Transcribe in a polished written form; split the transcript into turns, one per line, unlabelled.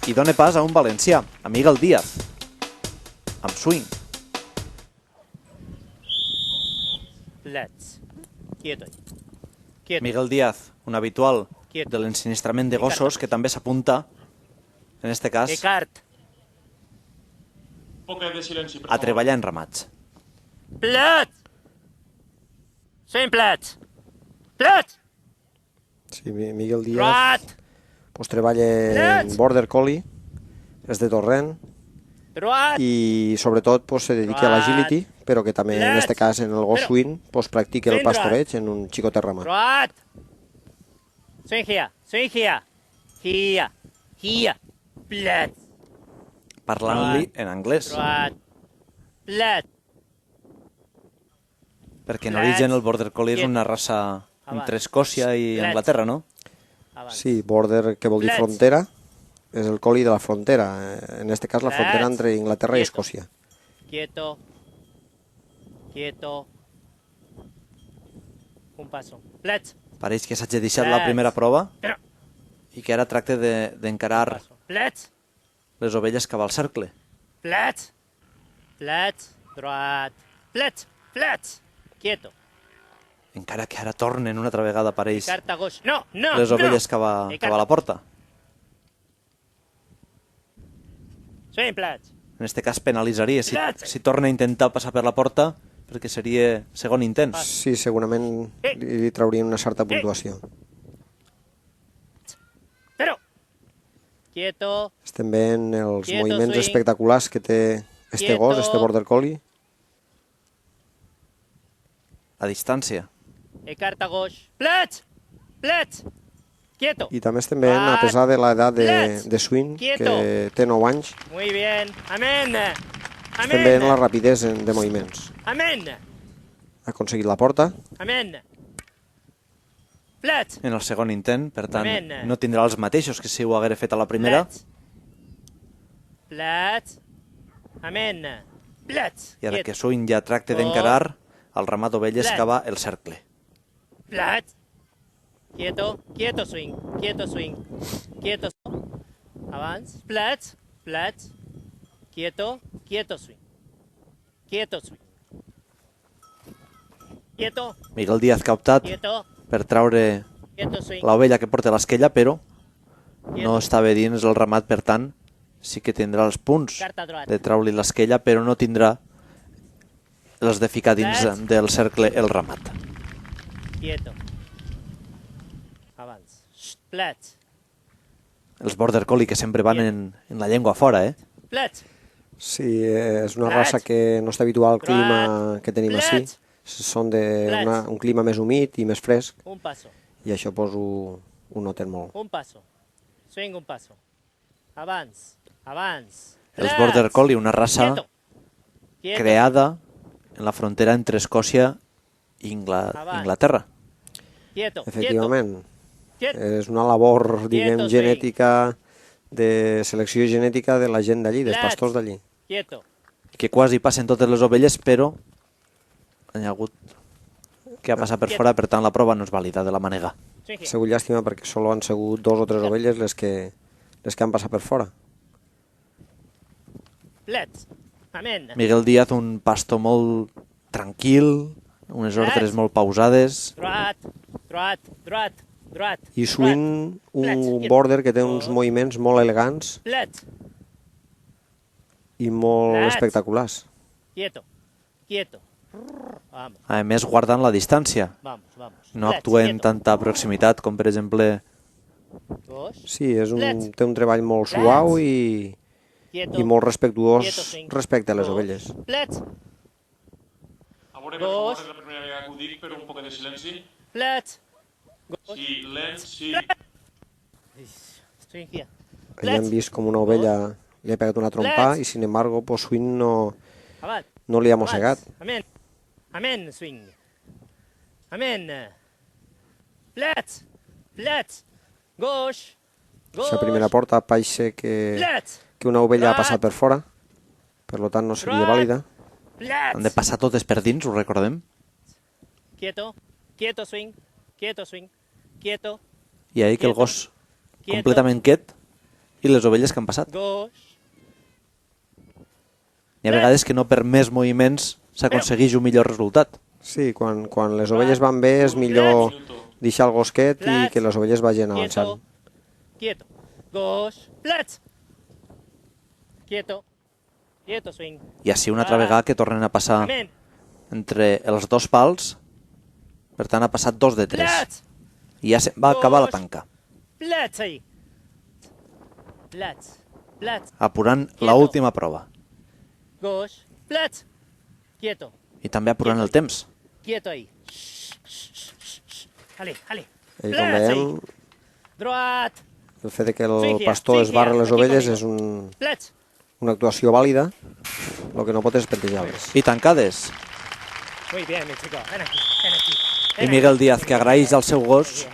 i dona pas a un valencià, a Miguel Díaz, amb swing.
Plats. Quieto.
Miguel Díaz, un habitual de l'ensinistrament de gossos, que també s'apunta, en este cas, a treballar en ramats.
Plats! Swing plats! Plats!
Sí, Miguel Díaz pues, treballa en Border Collie, és de Torrent, i sobretot pues, se dedica a l'agility, però que també en aquest cas en el gos swing pues, practica el pastoreig en un xicotet ramat.
Swing here, swing here, here, here, plats.
Parlant-li en anglès.
Plats.
Perquè en origen el Border Collie és una raça entre Escòcia i Anglaterra, no?
Sí, Border, que vol dir frontera, és el Collie de la frontera. En aquest cas, la frontera entre Inglaterra i Escòcia.
Quieto. Quieto. Un paso. Plats.
Pareix que s'hagi deixat la primera prova i que ara tracta d'encarar les ovelles cap al cercle.
Plats. Plats. Droit. Plats. Plats. Quieto.
Encara que ara tornen una altra vegada, pareix,
No, no,
les ovelles cap a la porta.
Swing plats.
En aquest cas penalitzaria si torna a intentar passar per la porta, perquè seria segon intent.
Sí, segurament li traurien una certa puntuació.
Però. Quieto.
Estem veient els moviments espectaculars que té este gos, este Border Collie.
A distància.
Carta gauche. Plats. Plats. Quieto.
I també estem veient, a pesar de l'edat de swing, que té 9 anys,
Muy bien. Amén.
estem veient la rapidesa de moviments.
Amén.
Ha aconseguit la porta.
Amén. Plats.
En el segon intent, per tant, no tindrà els mateixos que si ho haguera fet a la primera.
Plats. Amén. Plats.
I ara que swing ja tracta d'encarar, el ramat d'ovelles cava el cercle.
Plats. Quieto, quieto swing, quieto swing, quieto. Avance, plats, plats. Quieto, quieto swing, quieto swing. Quieto.
Miguel Díaz que ha optat per traure l'ovella que porta l'esquella, però no estava dins el ramat, per tant, sí que tindrà els punts de treure-li l'esquella, però no tindrà els de ficar dins del cercle el ramat.
Quieto. Avance. Plats.
Els Border Collie que sempre van en la llengua fora, eh?
Plats.
Sí, és una raça que no està habitual al clima que tenim així. Són d'un clima més humit i més fresc.
Un paso.
I això pues, ho noten molt.
Un paso. Swing un paso. Avance. Avance.
Els Border Collie, una raça creada en la frontera entre Escòcia i Inglaterra.
Efectivament. És una labor, diguem, genètica, de selecció genètica de la gent d'allí, dels pastors d'allí.
Que quasi passen totes les ovelles, però hi ha hagut que ha passat per fora, per tant la prova no és vàlida de la manega.
Ha sigut llàstima perquè solo han sigut 2 o 3 ovelles les que han passat per fora.
Miguel Díaz, un pastor molt tranquil, unes ordres molt pausades.
I swing, un border que té uns moviments molt elegants i molt espectaculars.
A més, guardant la distància. No actua en tanta proximitat com, per exemple...
Sí, té un treball molt suau i molt respectuós respecte a les ovelles.
A veure, per favor, és la primera vegada que ho dic, però un poc de silenci. Silenci.
Allà hem vist com una ovella li ha pegat una trompa i, sin embargo, pues, swing no li ha mossegat.
Amén, swing. Amén. Plats. Plats. Gauche.
La primera porta pareix que una ovella ha passat per fora, per tant no seria vàlida.
Han de passar totes per dins, ho recordem?
Quieto. Quieto swing. Quieto swing. Quieto.
I ahir que el gos completament quiet i les ovelles que han passat.
Gauche.
Hi ha vegades que no per més moviments s'aconsegueix un millor resultat.
Sí, quan les ovelles van bé és millor deixar el gosquet i que les ovelles vagin avançant.
Quieto. Gauche. Plats. Quieto. Quieto, swing.
I així una altra vegada que tornen a passar entre els dos pals, per tant ha passat 2 de 3.
Plats.
I ja va acabar la tanca.
Plats ahí. Plats. Plats.
Apurant l'última prova.
Gauche. Plats. Quieto.
I també apurant el temps.
Quieto ahí. Ale, ale.
I com veiem,
Droit.
el fet que el pastor esbarra les ovelles és una actuació vàlida, el que no pot és pentejar-les.
I tancades.
Muy bien, mi chico. Ven aquí, ven aquí.
I Miguel Díaz, que agraeix al seu gos